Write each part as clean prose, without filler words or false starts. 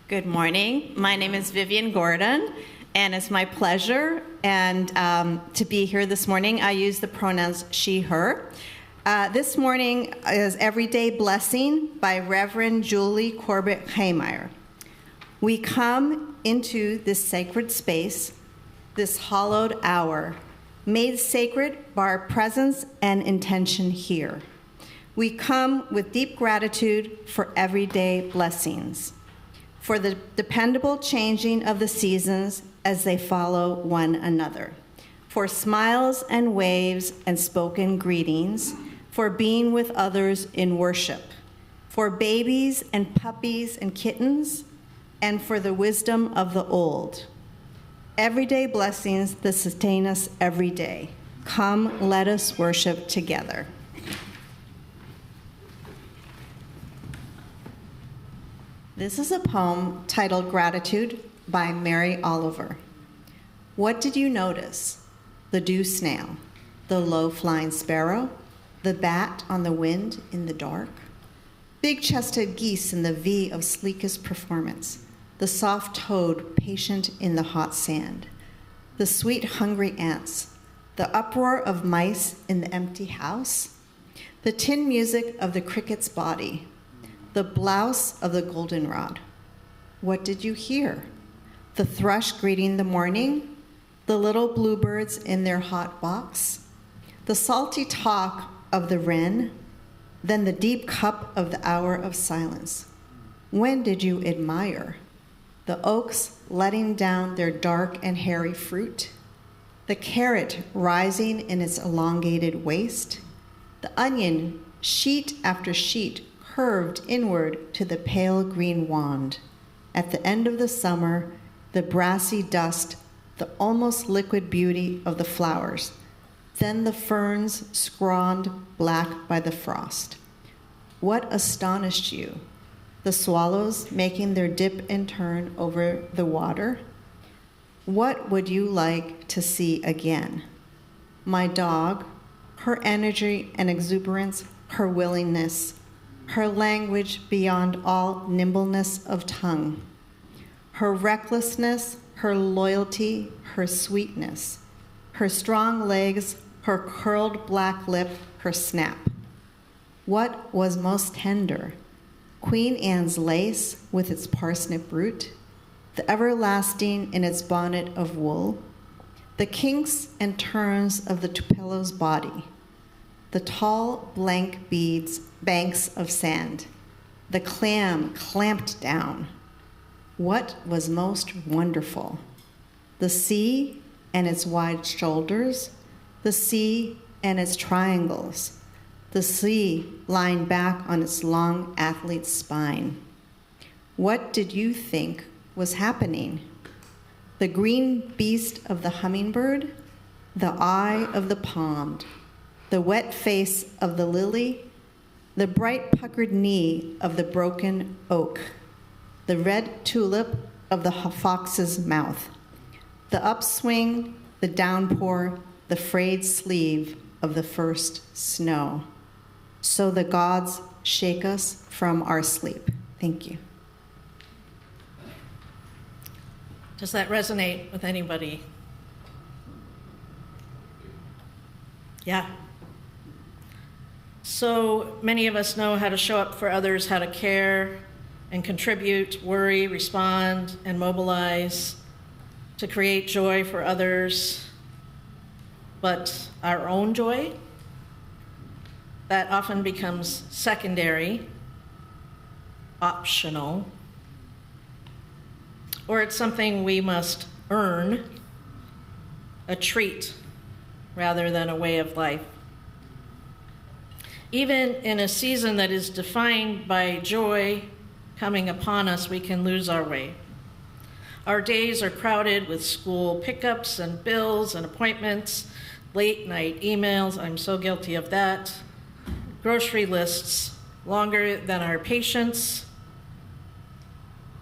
Good morning. My name is Vivian Gordon, and it's my pleasure to be here this morning. I use the pronouns she, her. This morning is Everyday Blessing by Reverend Julie Corbett Haymeyer. We come into this sacred space, this hallowed hour, made sacred by our presence and intention here. We come with deep gratitude for everyday blessings, for the dependable changing of the seasons as they follow one another, for smiles and waves and spoken greetings, for being with others in worship, for babies and puppies and kittens, and for the wisdom of the old. Everyday blessings that sustain us every day. Come, let us worship together. This is a poem titled Gratitude by Mary Oliver. What did you notice? The dew snail, the low-flying sparrow, the bat on the wind in the dark, big-chested geese in the V of sleekest performance, the soft toad patient in the hot sand, the sweet hungry ants, the uproar of mice in the empty house, the tin music of the cricket's body, the blouse of the goldenrod. What did you hear? The thrush greeting the morning, the little bluebirds in their hot box, the salty talk of the wren, then the deep cup of the hour of silence. When did you admire? The oaks letting down their dark and hairy fruit, the carrot rising in its elongated waist, the onion, sheet after sheet, curved inward to the pale green wand. At the end of the summer, the brassy dust, the almost liquid beauty of the flowers, then the ferns scrawled black by the frost. What astonished you? The swallows making their dip and turn over the water? What would you like to see again? My dog, her energy and exuberance, her willingness, her language beyond all nimbleness of tongue, her recklessness, her loyalty, her sweetness, her strong legs, her curled black lip, her snap. What was most tender? Queen Anne's lace with its parsnip root, the everlasting in its bonnet of wool, the kinks and turns of the tupello's body, the tall blank banks of sand, the clam clamped down. What was most wonderful? The sea and its wide shoulders, the sea and its triangles, the sea lying back on its long athlete's spine. What did you think was happening? The green beast of the hummingbird, the eye of the pond, the wet face of the lily, the bright puckered knee of the broken oak, the red tulip of the fox's mouth, the upswing, the downpour, the frayed sleeve of the first snow. So the gods shake us from our sleep. Thank you. Does that resonate with anybody? Yeah. So many of us know how to show up for others, how to care and contribute, worry, respond, and mobilize to create joy for others. But our own joy, that often becomes secondary, optional, or it's something we must earn, a treat rather than a way of life. Even in a season that is defined by joy coming upon us, we can lose our way. Our days are crowded with school pickups and bills and appointments, late night emails, I'm so guilty of that, grocery lists longer than our patience.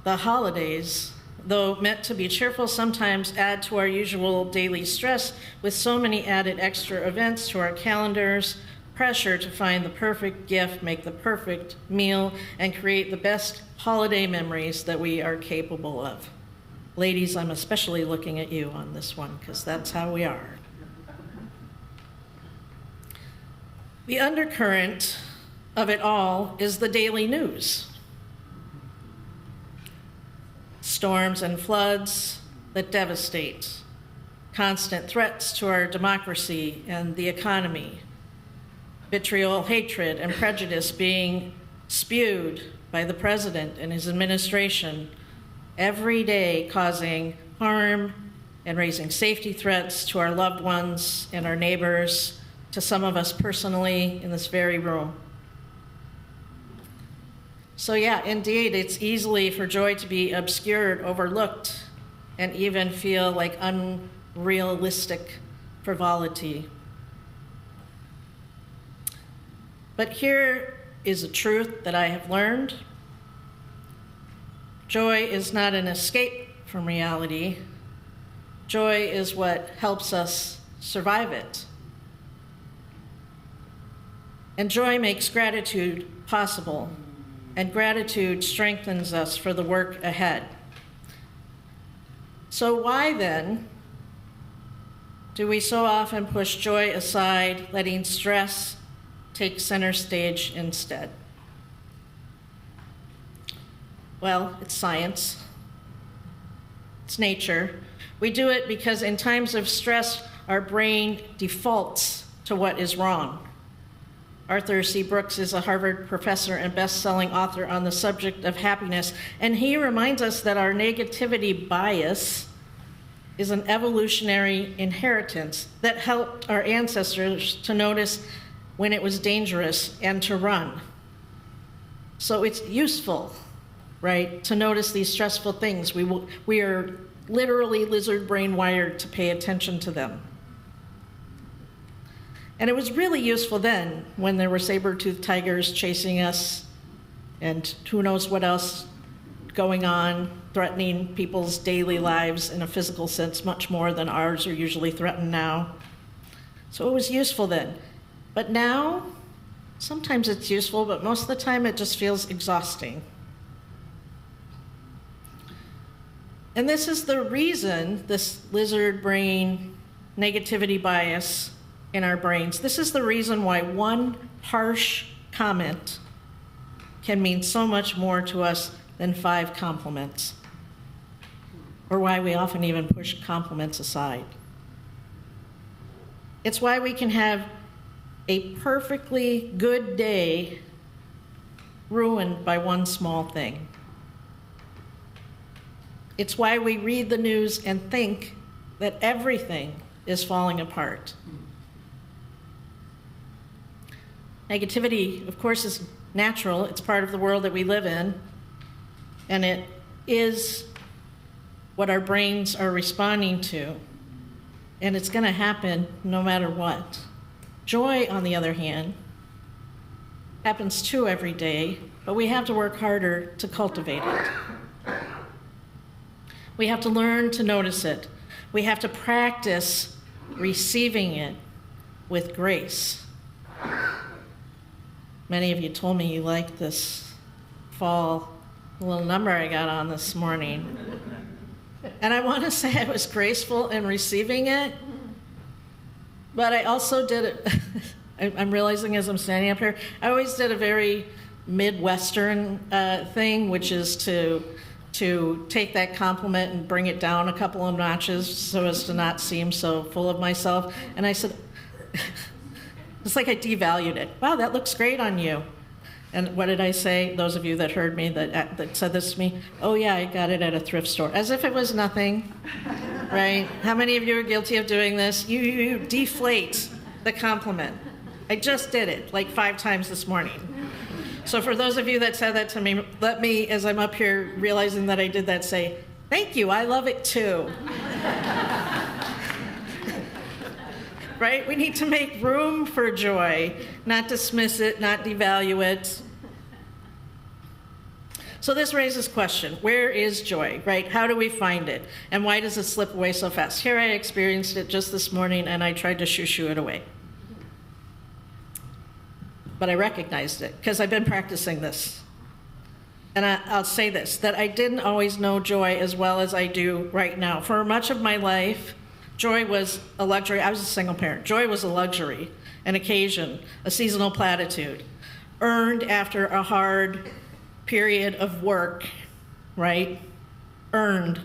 The holidays, though meant to be cheerful, sometimes add to our usual daily stress with so many added extra events to our calendars, pressure to find the perfect gift, make the perfect meal, and create the best holiday memories that we are capable of. Ladies, I'm especially looking at you on this one because that's how we are. The undercurrent of it all is the daily news. Storms and floods that devastate, constant threats to our democracy and the economy, vitriol, hatred, and prejudice being spewed by the president and his administration every day, causing harm and raising safety threats to our loved ones and our neighbors, to some of us personally in this very room. So yeah, indeed, it's easily for joy to be obscured, overlooked, and even feel like unrealistic frivolity. But here is a truth that I have learned. Joy is not an escape from reality. Joy is what helps us survive it. And joy makes gratitude possible, and gratitude strengthens us for the work ahead. So why then do we so often push joy aside, letting stress take center stage instead? Well, it's science. It's nature. We do it because in times of stress, our brain defaults to what is wrong. Arthur C. Brooks is a Harvard professor and best-selling author on the subject of happiness, and he reminds us that our negativity bias is an evolutionary inheritance that helped our ancestors to notice when it was dangerous and to run. So it's useful, right, to notice these stressful things. We are literally lizard brain wired to pay attention to them. And it was really useful then when there were saber-toothed tigers chasing us and who knows what else going on, threatening people's daily lives in a physical sense much more than ours are usually threatened now. So it was useful then. But now, sometimes it's useful, but most of the time it just feels exhausting. And this is the reason, this lizard brain negativity bias in our brains, this is the reason why one harsh comment can mean so much more to us than 5 compliments, or why we often even push compliments aside. It's why we can have a perfectly good day ruined by one small thing. It's why we read the news and think that everything is falling apart. Negativity, of course, is natural. It's part of the world that we live in, and it is what our brains are responding to, and it's going to happen no matter what. Joy, on the other hand, happens too every day, but we have to work harder to cultivate it. We have to learn to notice it. We have to practice receiving it with grace. Many of you told me you liked this fall little number I got on this morning. And I want to say I was graceful in receiving it, but I also did it, I'm realizing as I'm standing up here, I always did a very Midwestern thing, which is to take that compliment and bring it down a couple of notches so as to not seem so full of myself. And I said, it's like I devalued it. Wow, that looks great on you. And what did I say? Those of you that heard me that said this to me, oh yeah, I got it at a thrift store. As if it was nothing, right? How many of you are guilty of doing this? You deflate the compliment. I just did it like 5 times this morning. So for those of you that said that to me, let me, as I'm up here realizing that I did that, say, thank you, I love it too. Right? We need to make room for joy, not dismiss it, not devalue it. So this raises question, where is joy, right? How do we find it? And why does it slip away so fast? Here I experienced it just this morning and I tried to shoo it away. but I recognized it because I've been practicing this. And I'll say this, that I didn't always know joy as well as I do right now. For much of my life, joy was a luxury. I was a single parent. Joy was a luxury, an occasion, a seasonal platitude, earned after a hard period of work, right? Earned.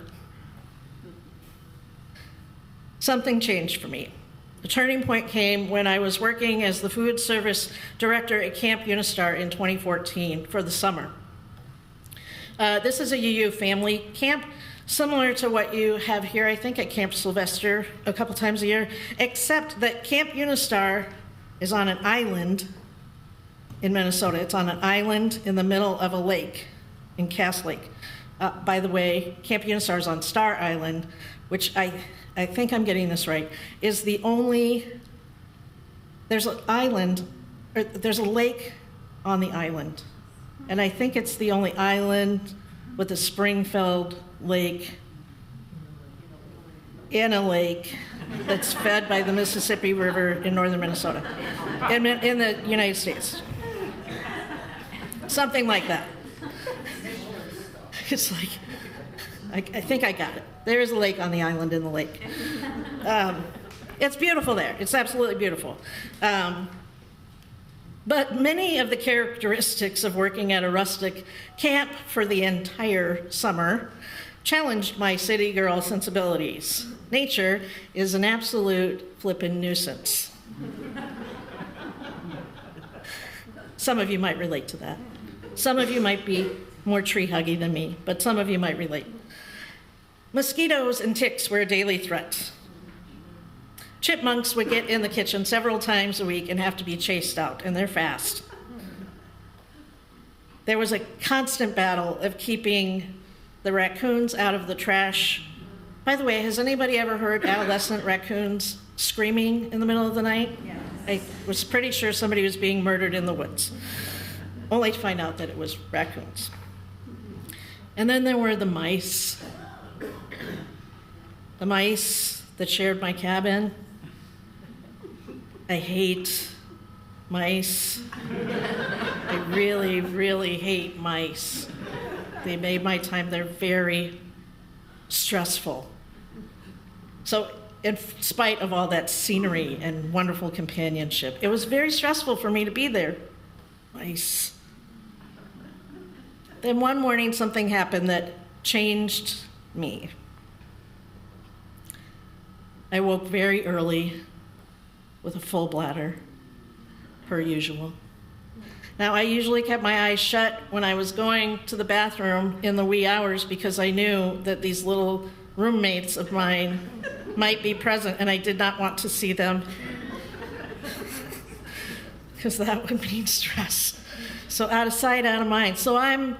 Something changed for me. The turning point came when I was working as the food service director at Camp Unistar in 2014 for the summer. This is a UU family camp, similar to what you have here, I think, at Camp Sylvester a couple times a year, except that Camp Unistar is on an island in Minnesota. It's on an island in the middle of a lake, in Cass Lake. By the way, Camp Unistar is on Star Island, which I think I'm getting this right, is the only, there's an island, or there's a lake on the island. And I think it's the only island with a spring-filled lake in a lake that's fed by the Mississippi River in northern Minnesota, in the United States. Something like that. It's like, I think I got it. There is a lake on the island in the lake. It's beautiful there. It's absolutely beautiful. But many of the characteristics of working at a rustic camp for the entire summer challenged my city girl sensibilities. Nature is an absolute flippin' nuisance. Some of you might relate to that. Some of you might be more tree-huggy than me, but some of you might relate. Mosquitoes and ticks were a daily threat. Chipmunks would get in the kitchen several times a week and have to be chased out, and they're fast. There was a constant battle of keeping the raccoons out of the trash. By the way, has anybody ever heard adolescent raccoons screaming in the middle of the night? Yes. I was pretty sure somebody was being murdered in the woods, only to find out that it was raccoons. And then there were the mice. The mice that shared my cabin. I hate mice. I really, really hate mice. They made my time, they're very stressful. So in spite of all that scenery and wonderful companionship, it was very stressful for me to be there. Mice. Then one morning something happened that changed me. I woke very early with a full bladder, per usual. Now, I usually kept my eyes shut when I was going to the bathroom in the wee hours because I knew that these little roommates of mine might be present, and I did not want to see them because that would mean stress. So out of sight, out of mind. So I'm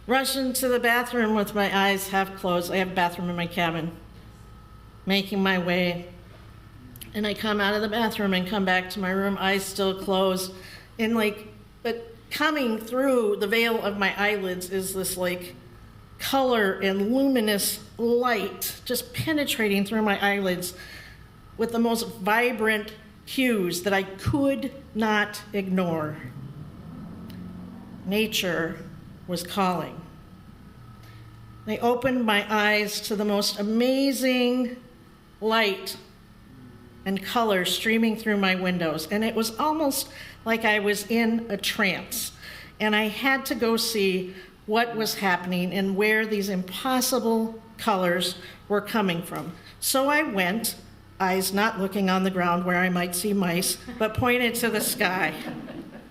rushing to the bathroom with my eyes half closed. I have a bathroom in my cabin. Making my way, and I come out of the bathroom and come back to my room, eyes still closed, and but coming through the veil of my eyelids is this color and luminous light just penetrating through my eyelids with the most vibrant hues that I could not ignore. Nature was calling. I opened my eyes to the most amazing light and color streaming through my windows, and it was almost like I was in a trance, and I had to go see what was happening and where these impossible colors were coming from. So I went, eyes not looking on the ground where I might see mice, but pointed to the sky,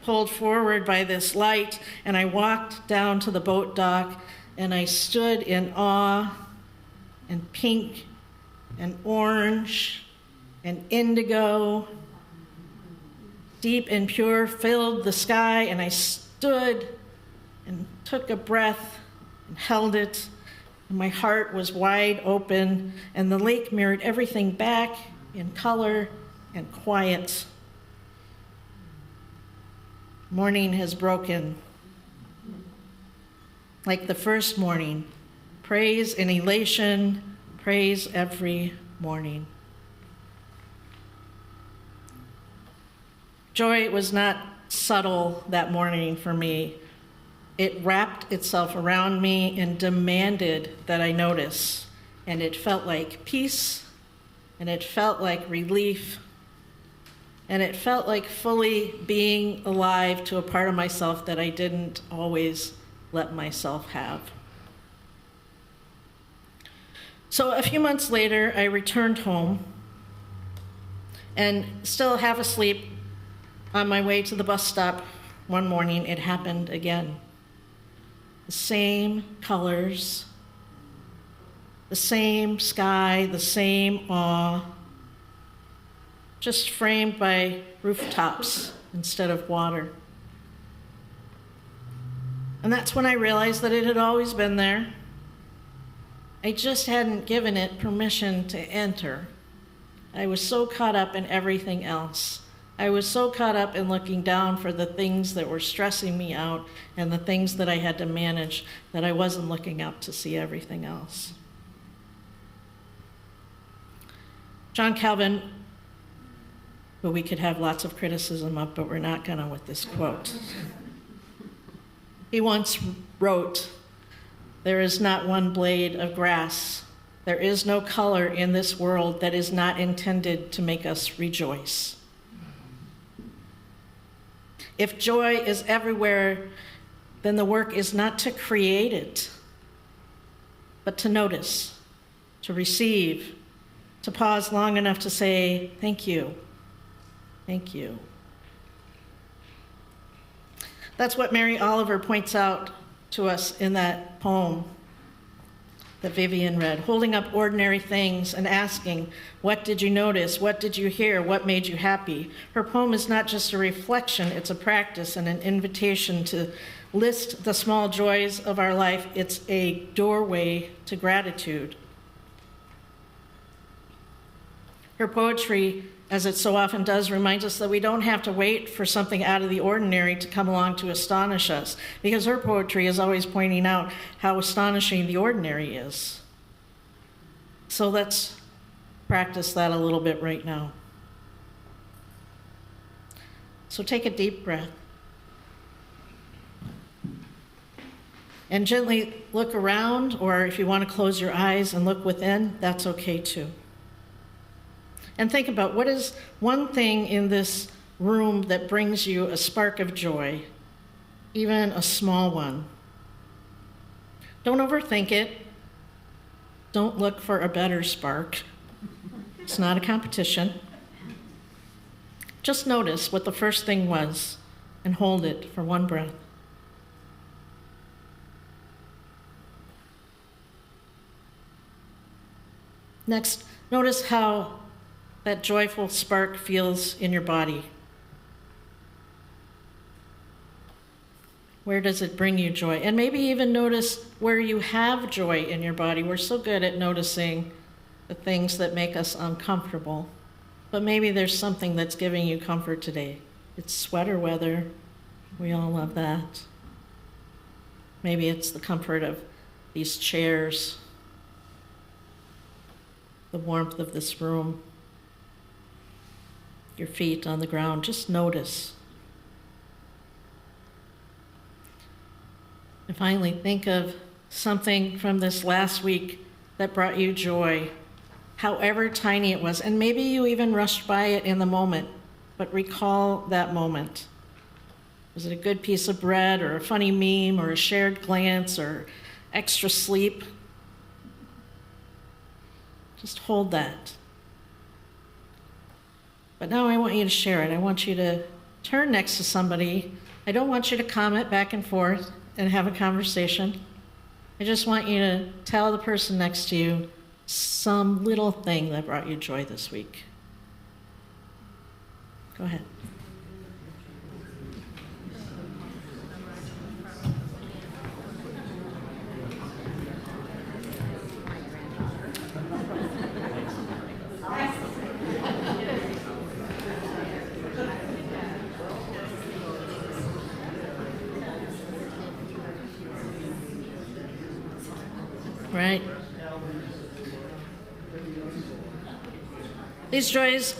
pulled forward by this light, and I walked down to the boat dock, and I stood in awe, and pink and orange and indigo, deep and pure, filled the sky, and I stood and took a breath and held it, and my heart was wide open, and the lake mirrored everything back in color and quiet. Morning has broken. Like the first morning, praise and elation, praise every morning. Joy was not subtle that morning for me. It wrapped itself around me and demanded that I notice. And it felt like peace, and it felt like relief, and it felt like fully being alive to a part of myself that I didn't always let myself have. So a few months later, I returned home, and still half asleep on my way to the bus stop one morning, it happened again. The same colors, the same sky, the same awe, just framed by rooftops instead of water. And that's when I realized that it had always been there. I just hadn't given it permission to enter. I was so caught up in everything else. I was so caught up in looking down for the things that were stressing me out and the things that I had to manage that I wasn't looking up to see everything else. John Calvin, who we could have lots of criticism of, but we're not gonna with this quote. He once wrote, "There is not one blade of grass. There is no color in this world that is not intended to make us rejoice." If joy is everywhere, then the work is not to create it, but to notice, to receive, to pause long enough to say, "Thank you, thank you." That's what Mary Oliver points out to us in that poem that Vivian read, holding up ordinary things and asking, what did you notice? What did you hear? What made you happy? Her poem is not just a reflection, it's a practice and an invitation to list the small joys of our life. It's a doorway to gratitude. Her poetry, as it so often does, reminds us that we don't have to wait for something out of the ordinary to come along to astonish us, because her poetry is always pointing out how astonishing the ordinary is. So let's practice that a little bit right now. So take a deep breath. And gently look around, or if you want to close your eyes and look within, that's okay too. And think about, what is one thing in this room that brings you a spark of joy, even a small one? Don't overthink it. Don't look for a better spark. It's not a competition. Just notice what the first thing was and hold it for one breath. Next, notice how that joyful spark feels in your body. Where does it bring you joy? And maybe even notice where you have joy in your body. We're so good at noticing the things that make us uncomfortable, but maybe there's something that's giving you comfort today. It's sweater weather. We all love that. Maybe it's the comfort of these chairs, the warmth of this room, your feet on the ground. Just notice. And finally, think of something from this last week that brought you joy, however tiny it was. And maybe you even rushed by it in the moment, but recall that moment. Was it a good piece of bread, or a funny meme, or a shared glance, or extra sleep? Just hold that. But now I want you to share it. I want you to turn next to somebody. I don't want you to comment back and forth and have a conversation. I just want you to tell the person next to you some little thing that brought you joy this week. Go ahead. Right? These joys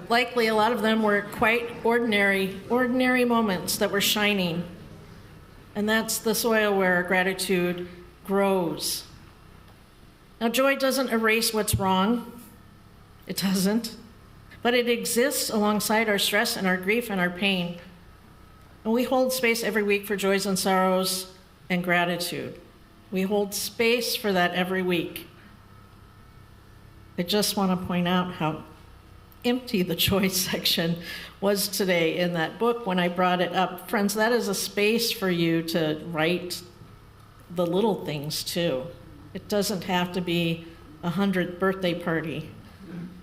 but likely a lot of them were quite ordinary moments that were shining. And that's the soil where our gratitude grows. Now, joy doesn't erase what's wrong. It doesn't. But it exists alongside our stress and our grief and our pain. And we hold space every week for joys and sorrows and gratitude. We hold space for that every week. I just want to point out how empty the joy section was today in that book when I brought it up. Friends, that is a space for you to write the little things too. It doesn't have to be a 100th birthday party.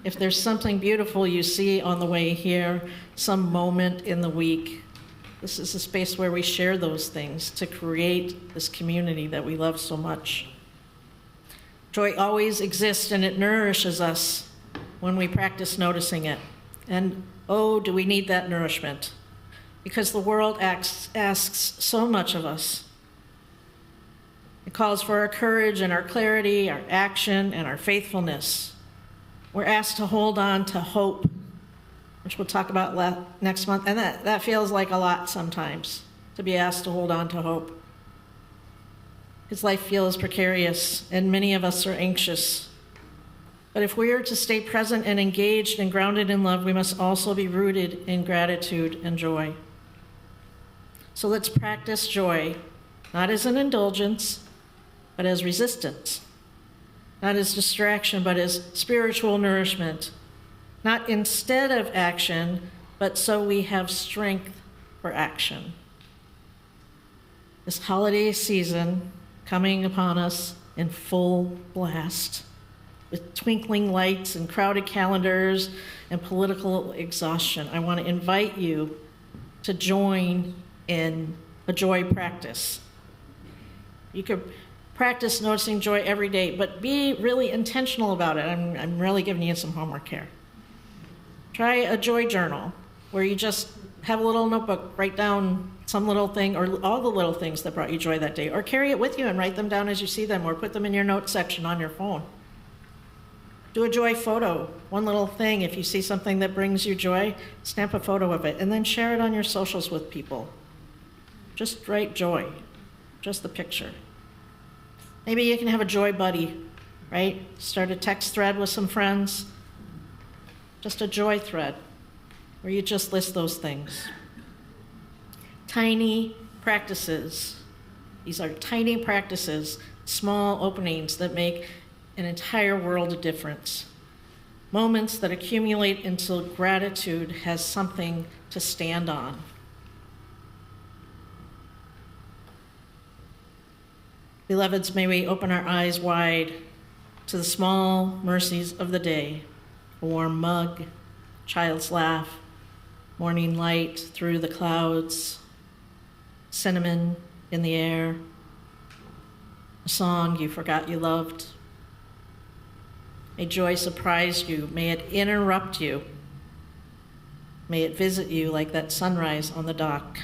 If there's something beautiful you see on the way here, some moment in the week, this is a space where we share those things to create this community that we love so much. Joy always exists and it nourishes us when we practice noticing it. And oh, do we need that nourishment? Because the world asks so much of us. It calls for our courage and our clarity, our action and our faithfulness. We're asked to hold on to hope, which we'll talk about next month. And that feels like a lot sometimes, to be asked to hold on to hope. Because life feels precarious, and many of us are anxious. But if we are to stay present and engaged and grounded in love, we must also be rooted in gratitude and joy. So let's practice joy, not as an indulgence, but as resistance. Not as distraction, but as spiritual nourishment. Not instead of action, but so we have strength for action. This holiday season coming upon us in full blast, with twinkling lights and crowded calendars and political exhaustion, I want to invite you to join in a joy practice. You could practice noticing joy every day, but be really intentional about it. I'm really giving you some homework here. Try a joy journal where you just have a little notebook, write down some little thing or all the little things that brought you joy that day, or carry it with you and write them down as you see them, or put them in your notes section on your phone. Do a joy photo, one little thing. If you see something that brings you joy, snap a photo of it and then share it on your socials with people. Just write joy, just the picture. Maybe you can have a joy buddy, right? Start a text thread with some friends. Just a joy thread where you just list those things. Tiny practices. These are tiny practices, small openings that make an entire world of difference. Moments that accumulate until gratitude has something to stand on. Beloveds, may we open our eyes wide to the small mercies of the day. A warm mug, child's laugh, morning light through the clouds, cinnamon in the air, a song you forgot you loved. May joy surprise you. May it interrupt you. May it visit you like that sunrise on the dock,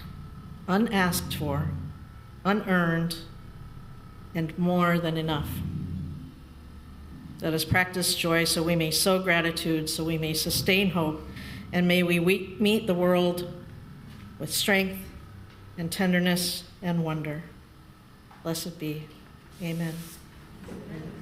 unasked for, unearned, and more than enough. Let us practice joy so we may sow gratitude, so we may sustain hope, and may we meet the world with strength and tenderness and wonder. Blessed be. Amen. Amen.